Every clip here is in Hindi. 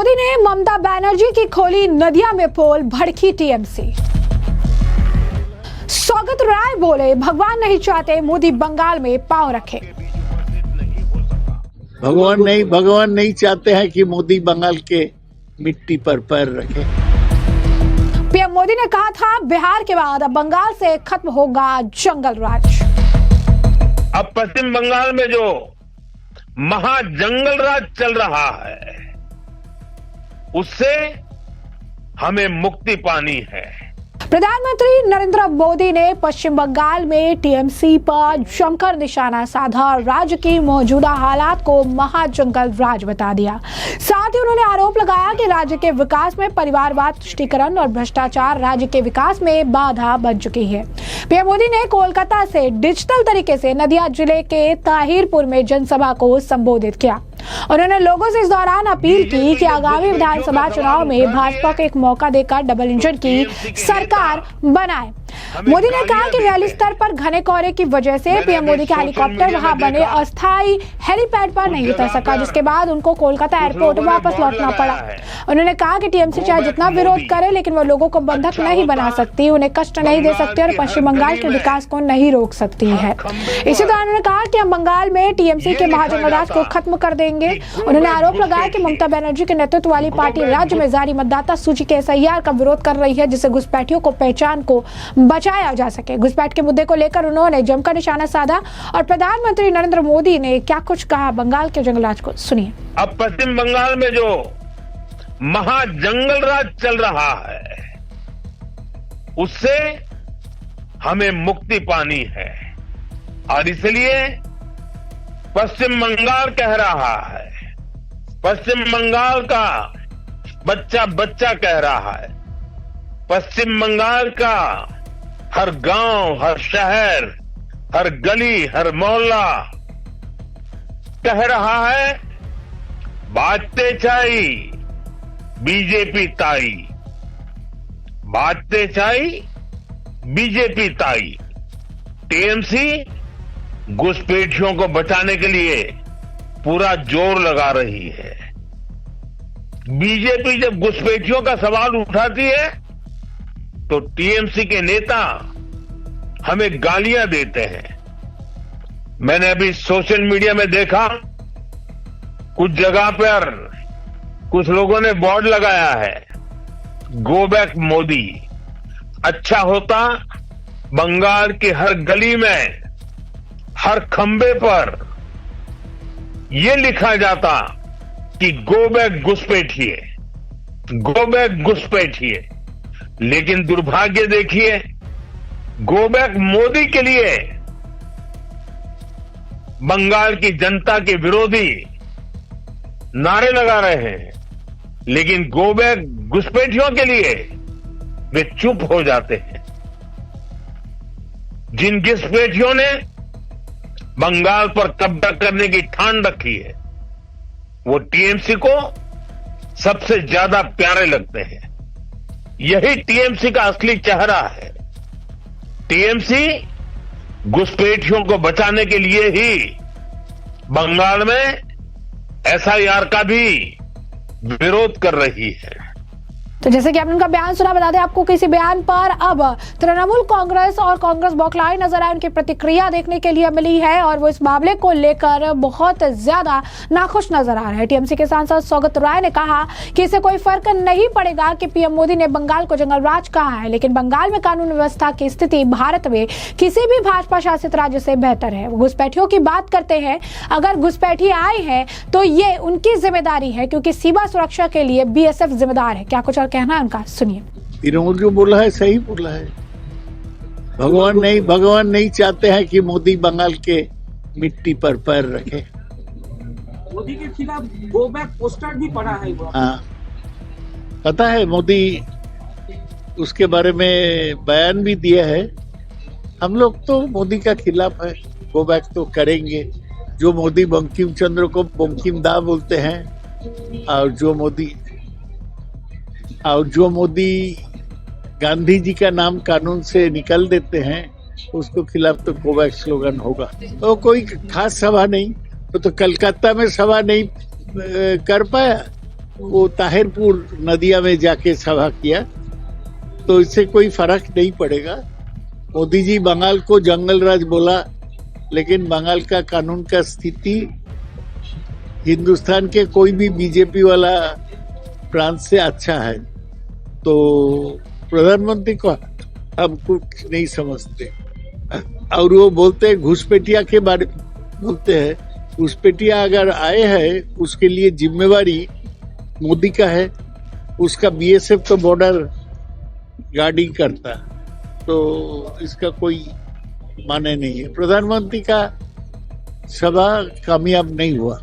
मोदी ने ममता बनर्जी की खोली नदिया में पोल, भड़की टीएमसी। सौगत राय बोले, भगवान नहीं चाहते मोदी बंगाल में पांव रखे। भगवान नहीं चाहते हैं कि मोदी बंगाल के मिट्टी पर पैर रखे। पीएम मोदी ने कहा था, बिहार के बाद अब बंगाल से खत्म होगा जंगल राज। अब पश्चिम बंगाल में जो महाजंगल राज चल रहा है, उससे हमें मुक्ति पानी है। प्रधानमंत्री नरेंद्र मोदी ने पश्चिम बंगाल में टीएमसी पर जमकर निशाना साधा और राज्य की मौजूदा हालात को महाजंगल राज बता दिया। साथ ही उन्होंने आरोप लगाया कि राज्य के विकास में परिवारवाद, तुष्टीकरण और भ्रष्टाचार राज्य के विकास में बाधा बन चुकी है। पीएम मोदी ने कोलकाता से डिजिटल तरीके से नदिया जिले के ताहिरपुर में जनसभा को संबोधित किया। उन्होंने लोगों से इस दौरान अपील की कि आगामी विधानसभा चुनाव में भाजपा को एक मौका देकर डबल इंजन की सरकार बनाए। मोदी ने कहा कि वैली स्तर पर घने कोहरे की वजह से पीएम मोदी का हेलीकॉप्टर वहां बने अस्थायी हेलीपैड पर नहीं उतर सका, जिसके बाद उनको कोलकाता एयरपोर्ट वापस लौटना पड़ा। उन्होंने कहा कि टीएमसी चाहे जितना विरोध करे, लेकिन वो लोगों को बंधक नहीं बना सकती, उन्हें कष्ट नहीं दे सकती और पश्चिम बंगाल के विकास को नहीं रोक सकती है। इसी दौरान उन्होंने कहा कि हम बंगाल में टीएमसी के महाजंगल राज को खत्म कर देंगे। उन्होंने आरोप लगाया कि ममता बनर्जी के नेतृत्व वाली पार्टी राज्य में जारी मतदाता सूची के एसआईआर का विरोध कर रही है, जिससे घुसपैठियों को पहचान को बचाया जा सके। घुसपैठ के मुद्दे को लेकर उन्होंने जमकर निशाना साधा और प्रधानमंत्री नरेंद्र मोदी ने क्या कुछ कहा, बंगाल के जंगल राज को सुनिए। अब पश्चिम बंगाल में जो महाजंगल राज चल रहा है, उससे हमें मुक्ति पानी है और इसलिए पश्चिम बंगाल कह रहा है, पश्चिम बंगाल का बच्चा बच्चा कह रहा है, पश्चिम बंगाल का हर गांव, हर शहर, हर गली, हर मोहल्ला कह रहा है, बाजते चाई बीजेपी ताई, बाजते चाई बीजेपी ताई। टीएमसी घुसपैठियों को बचाने के लिए पूरा जोर लगा रही है। बीजेपी जब घुसपैठियों का सवाल उठाती है तो टीएमसी के नेता हमें गालियां देते हैं। मैंने अभी सोशल मीडिया में देखा, कुछ जगह पर कुछ लोगों ने बोर्ड लगाया है, गो बैक मोदी। अच्छा होता बंगाल की हर गली में, हर खंबे पर यह लिखा जाता कि गो बैक घुसपैठिए, गो बैक घुसपैठिए। लेकिन दुर्भाग्य देखिए, गो बैक मोदी के लिए बंगाल की जनता के विरोधी नारे लगा रहे हैं, लेकिन गो बैक घुसपैठियों के लिए वे चुप हो जाते हैं। जिन घुसपैठियों ने बंगाल पर कब्जा करने की ठान रखी है, वो टीएमसी को सबसे ज्यादा प्यारे लगते हैं। यही टीएमसी का असली चेहरा है। टीएमसी घुसपैठियों को बचाने के लिए ही बंगाल में एसआईआर का भी विरोध कर रही है। तो जैसे कि आपने उनका बयान सुना, बता दें आपको कि इसी बयान पर अब तृणमूल कांग्रेस और कांग्रेस बौखलाई नजर आए। उनकी प्रतिक्रिया देखने के लिए मिली है और वो इस मामले को लेकर बहुत ज्यादा नाखुश नजर आ रहे हैं। टीएमसी के सांसद सौगत राय ने कहा कि इससे कोई फर्क नहीं पड़ेगा कि पीएम मोदी ने बंगाल को जंगल राज कहा है, लेकिन बंगाल में कानून व्यवस्था की स्थिति भारत में किसी भी भाजपा शासित राज्य से बेहतर है। वो घुसपैठियों की बात करते हैं। अगर घुसपैठी आए हैं तो ये उनकी जिम्मेदारी है, क्योंकि सीमा सुरक्षा के लिए बीएसएफ जिम्मेदार है। क्या कुछ कहना है उनका, सुनिए। तृणमूल जो बोला है सही बोला है। भगवान नहीं चाहते हैं कि मोदी बंगाल के मिट्टी पर पैर रखे। मोदी के खिलाफ गो बैक पोस्टर भी पड़ा है। हाँ, पता है, मोदी उसके बारे में बयान भी दिया है। हम लोग तो मोदी का खिलाफ है, गो बैक तो करेंगे। जो मोदी बंकिम चंद्र को बंकिम दा बोलते हैं और जो मोदी गांधी जी का नाम कानून से निकाल देते हैं, उसको खिलाफ तो गो बैक स्लोगन होगा। तो कोई खास सभा नहीं, तो कलकत्ता में सभा नहीं कर पाया, वो ताहिरपुर नदिया में जाके सभा किया, तो इससे कोई फर्क नहीं पड़ेगा। मोदी जी बंगाल को जंगल राज बोला, लेकिन बंगाल का कानून का स्थिति हिंदुस्तान के कोई भी बीजेपी वाला प्रांत से अच्छा है। तो प्रधानमंत्री को हम कुछ नहीं समझते, और वो बोलते हैं घुसपैठिया के बारे में बोलते हैं। घुसपैठिया अगर आए हैं उसके लिए जिम्मेवारी मोदी का है, उसका बीएसएफ तो बॉर्डर गार्डिंग करता, तो इसका कोई माने नहीं है। प्रधानमंत्री का सभा कामयाब नहीं हुआ।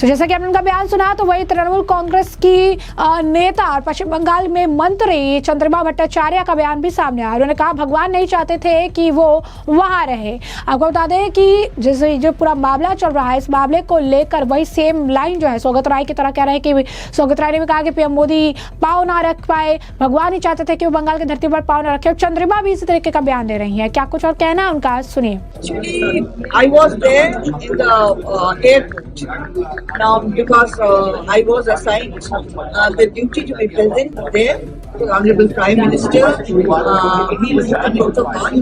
तो जैसा कि आपने उनका बयान सुना, तो वही तृणमूल कांग्रेस की नेता और पश्चिम बंगाल में मंत्री चंद्रिमा भट्टाचार्य का बयान भी सामने आया। उन्होंने कहा भगवान नहीं चाहते थे कि वो वहां रहे। आपको बता दें कि जैसे जो पूरा मामला चल रहा है, इस मामले को लेकर वही सेम लाइन जो है सौगत राय की तरह कह रहे हैं कि सौगत राय ने भी कहा कि पीएम मोदी पाँव ना रख पाए, भगवान ही चाहते थे कि वो बंगाल की धरती पर पाँव ना रखे। और चंद्रिमा भी इसी तरीके का बयान दे रही है। क्या कुछ और कहना है उनका, सुनिए। I was there in the airport. Now, because I was assigned the duty to be present there, the Honorable Prime Minister, he was the protocol,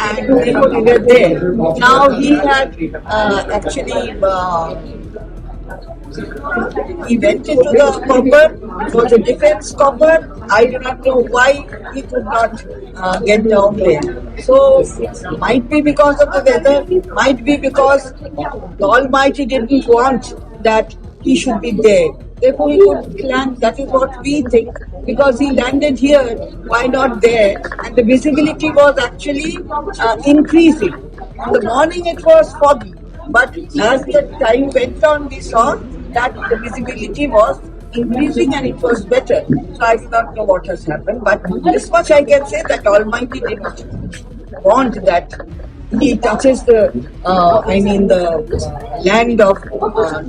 and therefore we were there. Now he had actually he went into the copper, it was a defense copper. I do not know why he could not get down there. So, might be because of the weather, might be because the Almighty didn't want that he should be there. Therefore, he could land. That is what we think. Because he landed here, why not there? And the visibility was actually increasing. In the morning, it was foggy. But as the time went on, we saw that the visibility was increasing and it was better. So I do not know what has happened. But this much I can say, that Almighty did not want that he touches the land of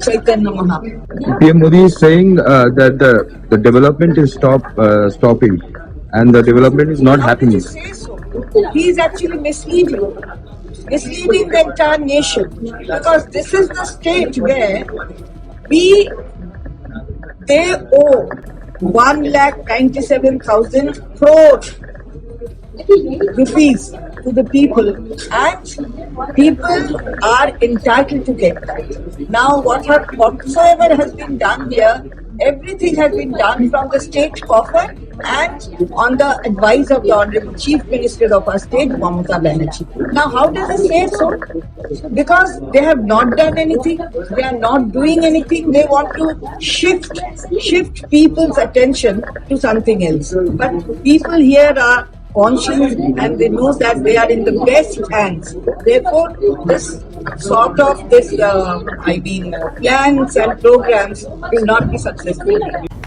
Chaitanya Mahaprabhu. PM Modi is saying that the development is stopping, and the development is not How happening. did he say so? He is actually misleading the entire nation, because this is the state where they owe 1,97,000 crore rupees to the people, and people are entitled to get that. Now, whatsoever has been done here, everything has been done from the state coffer and on the advice of the Honorable Chief Minister of our state, Mamata Banerjee. Now, how does he say so? Because they have not done anything, they are not doing anything, they want to shift people's attention to something else. But people here are conscious and they know that they are in the best hands. Therefore, this sort of plans and programs will not be successful.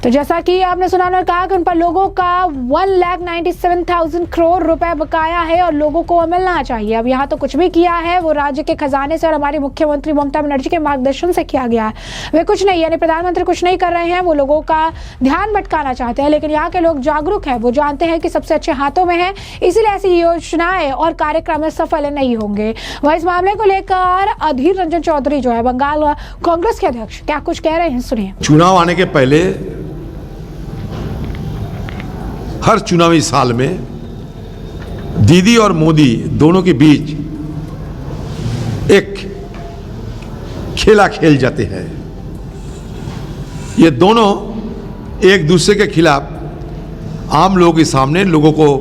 तो जैसा कि आपने सुना, उन्होंने कहा कि उन पर लोगों का 1,97,000 करोड़ रुपए बकाया है और लोगों को मिलना चाहिए। अब यहाँ तो कुछ भी किया है वो राज्य के खजाने से और हमारी मुख्यमंत्री ममता बनर्जी के मार्गदर्शन से किया गया है। वे कुछ नहीं, यानी प्रधानमंत्री कुछ नहीं कर रहे हैं, वो लोगों का ध्यान भटकाना चाहते हैं। लेकिन यहाँ के लोग जागरूक हैं, वो जानते हैं कि सबसे अच्छे हाथों में है, इसीलिए ऐसी योजनाएं और कार्यक्रम सफल नहीं होंगे। वह इस मामले को लेकर अधीर रंजन चौधरी जो है बंगाल कांग्रेस के अध्यक्ष, क्या कुछ कह रहे हैं, सुनिए। चुनाव आने के पहले हर चुनावी साल में दीदी और मोदी दोनों के बीच एक खेला खेल जाते हैं। ये दोनों एक दूसरे के खिलाफ आम लोगों के सामने लोगों को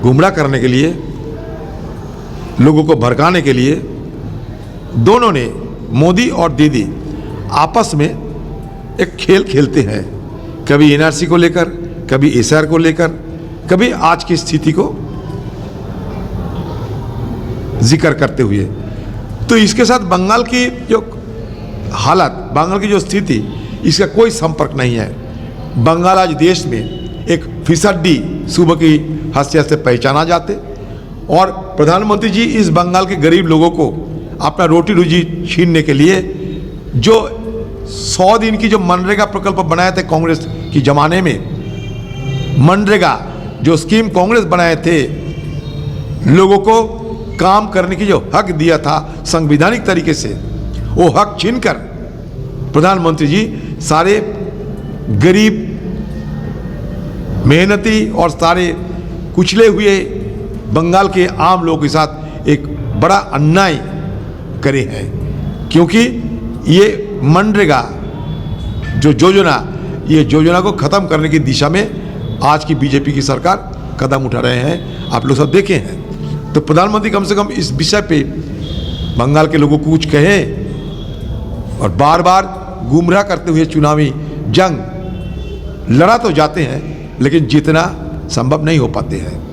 गुमराह करने के लिए, लोगों को भड़काने के लिए दोनों ने, मोदी और दीदी आपस में एक खेल खेलते हैं। कभी एनआरसी को लेकर, कभी एसआर को लेकर, कभी आज की स्थिति को जिक्र करते हुए। तो इसके साथ बंगाल की जो हालत, बंगाल की जो स्थिति, इसका कोई संपर्क नहीं है। बंगाल आज देश में एक फिसड्डी सूबे की हैसियत से पहचाना जाते, और प्रधानमंत्री जी इस बंगाल के गरीब लोगों को अपना रोटी रोजी छीनने के लिए जो 100 दिन की जो मनरेगा प्रकल्प बनाए थे कांग्रेस की जमाने में, मनरेगा जो स्कीम कांग्रेस बनाए थे, लोगों को काम करने की जो हक दिया था संवैधानिक तरीके से, वो हक छीनकर प्रधानमंत्री जी सारे गरीब, मेहनती और सारे कुचले हुए बंगाल के आम लोगों के साथ एक बड़ा अन्याय करे हैं, क्योंकि ये मनरेगा जो योजना, ये योजना को ख़त्म करने की दिशा में आज की बीजेपी की सरकार कदम उठा रहे हैं, आप लोग सब देखे हैं। तो प्रधानमंत्री कम से कम इस विषय पे बंगाल के लोगों को कुछ कहें और बार बार गुमराह करते हुए चुनावी जंग लड़ा तो जाते हैं, लेकिन जीतना संभव नहीं हो पाते हैं।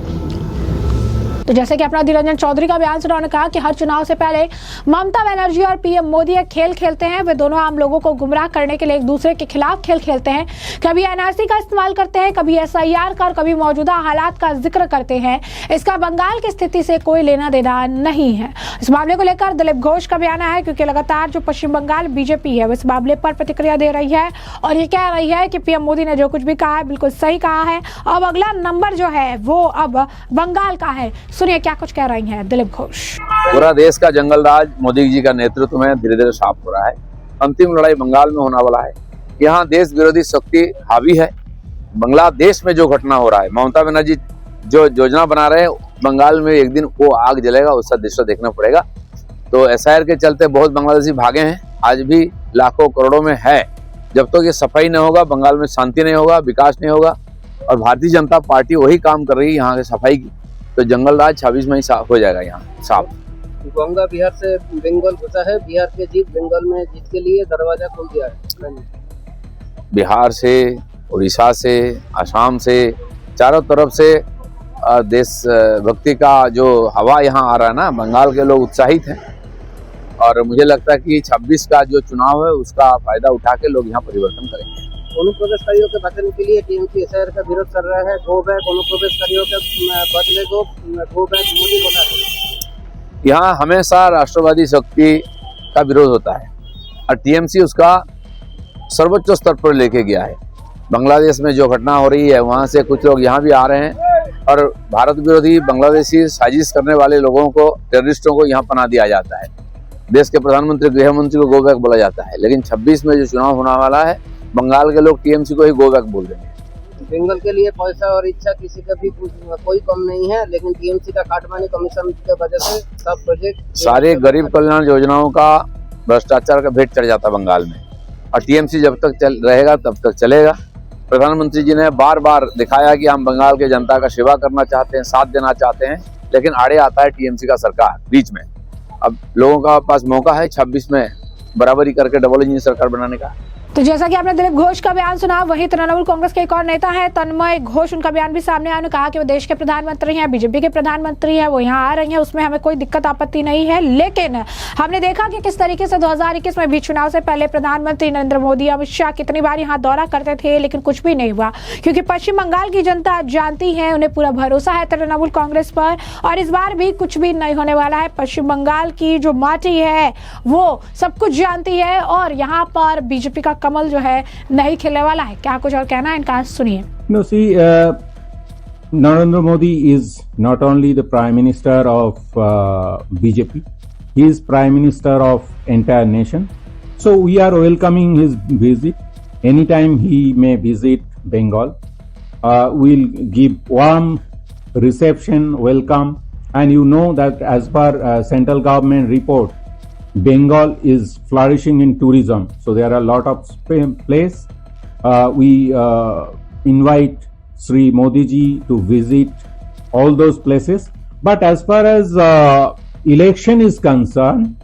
तो जैसे कि अपना धीरंजन चौधरी का बयान सुना, उन्होंने कहा कि हर चुनाव से पहले ममता बनर्जी और पीएम मोदी एक खेल खेलते हैं। वे दोनों आम लोगों को गुमराह करने के लिए एक दूसरे के खिलाफ खेल खेलते हैं। कभी एनआरसी का इस्तेमाल करते हैं, कभी एसआईआर का और कभी मौजूदा हालात का जिक्र करते हैं। इसका बंगाल की स्थिति से कोई लेना देना नहीं है। इस मामले को लेकर दिलीप घोष का बयान है, क्योंकि लगातार जो पश्चिम बंगाल बीजेपी है वो इस मामले पर प्रतिक्रिया दे रही है और ये कह रही है कि पीएम मोदी ने जो कुछ भी कहा है बिल्कुल सही कहा है। अब अगला नंबर जो है वो अब बंगाल का है। सुनिए क्या कुछ कह रही हैं दिलीप घोष। पूरा देश का जंगल राज मोदी जी का नेतृत्व में धीरे धीरे साफ हो रहा है। अंतिम लड़ाई बंगाल में होने वाला है। यहाँ देश विरोधी शक्ति हावी है। बांग्लादेश में जो घटना हो रहा है, ममता बनर्जी जो योजना बना रहे हैं, बंगाल में एक दिन वो आग जलेगा, उसका दृश्य देखना पड़ेगा। तो एसआईआर के चलते बहुत बांग्लादेशी भागे हैं, आज भी लाखों करोड़ों में है। जब तक ये सफाई नहीं होगा, बंगाल में शांति नहीं होगा, विकास नहीं होगा। और भारतीय जनता पार्टी वही काम कर रही है यहाँ की सफाई की, तो जंगल राज 26 में ही हो जाएगा यहाँ साफ। गंगा बिहार से बंगाल घुसा है, बिहार के जीत बंगाल में जीत के लिए दरवाजा खोल दिया है। बिहार से, उड़ीसा से, असम से, चारों तरफ से देशभक्ति का जो हवा यहाँ आ रहा है ना, बंगाल के लोग उत्साहित हैं। और मुझे लगता है कि 26 का जो चुनाव है उसका फायदा उठा के लोग यहाँ परिवर्तन करेंगे। अनुप्रवेशकारियों के बचने के लिए टीएमसी एसआईआर का विरोध कर रहा है। गो बैक अनुप्रवेशकारियों के बदले को गो बैक मोदी बोला है। यहाँ हमेशा राष्ट्रवादी शक्ति का विरोध होता है और टीएमसी उसका सर्वोच्च स्तर पर लेके गया है। बांग्लादेश में जो घटना हो रही है, वहाँ से कुछ लोग यहाँ भी आ रहे हैं और भारत विरोधी बांग्लादेशी साजिश करने वाले लोगों को, टेररिस्टों को यहाँ पनाह दिया जाता है। देश के प्रधानमंत्री, गृह मंत्री को गो बैक बोला जाता है। लेकिन 26 में जो चुनाव होने वाला है, बंगाल के लोग टीएमसी को ही गो बैक बोल देंगे। बंगाल के लिए पैसा और इच्छा किसी का भी कोई कम नहीं है, लेकिन टीएमसी का काटमानी कमीशन की वजह से सब प्रोजेक्ट, सारे गरीब कल्याण योजनाओं का भ्रष्टाचार का भेंट चढ़ जाता बंगाल में। और टीएमसी जब तक रहेगा तब तक चलेगा। प्रधानमंत्री जी ने बार बार दिखाया कि हम बंगाल के जनता का सेवा करना चाहते हैं, साथ देना चाहते हैं, लेकिन आड़े आता है टीएमसी का सरकार बीच में। अब लोगों का पास मौका है 26 में बराबरी करके डबल इंजन सरकार बनाने का। तो जैसा कि आपने दिलीप घोष का बयान सुना, वही तृणमूल कांग्रेस के एक और नेता है तन्मय घोष, उनका बयान भी सामने आया। उन्होंने कहा कि वो देश के प्रधानमंत्री हैं, बीजेपी के प्रधानमंत्री हैं, वो यहाँ आ रही हैं, उसमें हमें कोई दिक्कत आपत्ति नहीं है। लेकिन हमने देखा कि किस तरीके से 2021 में भी चुनाव से पहले प्रधानमंत्री नरेंद्र मोदी, अमित शाह कितनी बार यहाँ दौरा करते थे, लेकिन कुछ भी नहीं हुआ, क्योंकि पश्चिम बंगाल की जनता जानती है, उन्हें पूरा भरोसा है तृणमूल कांग्रेस पर। और इस बार भी कुछ भी नहीं होने वाला है। पश्चिम बंगाल की जो माटी है वो सब कुछ जानती है और यहाँ पर बीजेपी का कमल जो है नहीं खिलने वाला है। क्या कुछ और कहना है इनका, सुनिए। No, see, Narendra Modi is not only the Prime Minister of BJP, he is Prime Minister of entire nation. So we are welcoming his visit. Anytime he may visit Bengal, we'll give warm reception, welcome. And you know that as per central government report, Bengal is flourishing in tourism, so there are a lot of place. We invite Sri Modi ji to visit all those places. But as far as election is concerned,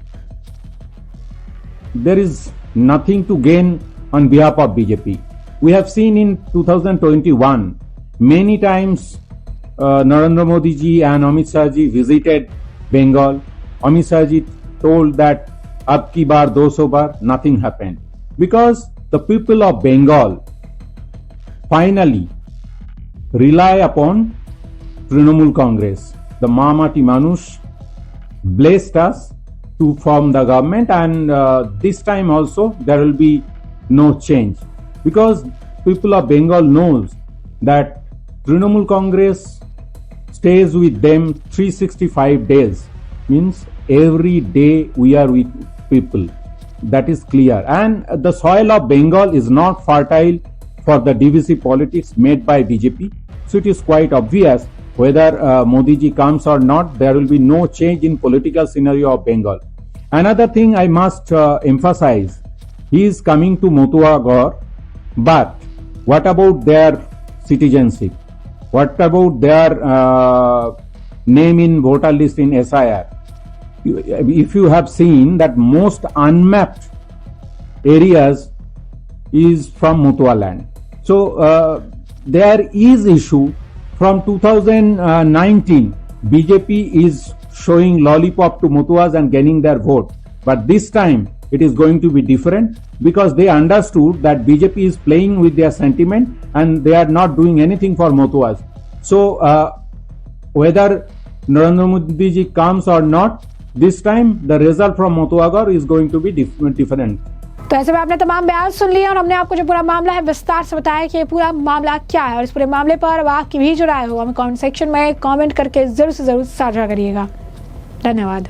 there is nothing to gain on behalf of BJP. We have seen in 2021 many times Narendra Modi ji and Amit Shah ji visited Bengal. Amit Shah ji told that ab ki baar 200 baar, nothing happened, because the people of Bengal finally rely upon Trinamool Congress. The Mamati Manush blessed us to form the government, and this time also there will be no change, because people of Bengal knows that Trinamool Congress stays with them 365 days, means every day we are with people. That is clear. And the soil of Bengal is not fertile for the divisive politics made by BJP. So it is quite obvious whether Modi ji comes or not, there will be no change in political scenario of Bengal. Another thing I must emphasize, he is coming to Matuagar, but what about their citizenship? What about their name in voter list in SIR? If you have seen that most unmapped areas is from Mutua land. So there is issue from 2019. BJP is showing lollipop to Mutuas and gaining their vote. But this time it is going to be different because they understood that BJP is playing with their sentiment and they are not doing anything for Mutuas. So whether Narendra Modi ji comes or not, this time the result from Matuagar is going to be different. तो ऐसे में आपने तमाम बयान सुन लिए और हमने आपको जो पूरा मामला है विस्तार से बताया कि ये पूरा मामला क्या है और इस पूरे मामले पर आपकी भी जो राय हो हमें कमेंट सेक्शन में कमेंट करके जरूर से जरूर साझा करिएगा। धन्यवाद।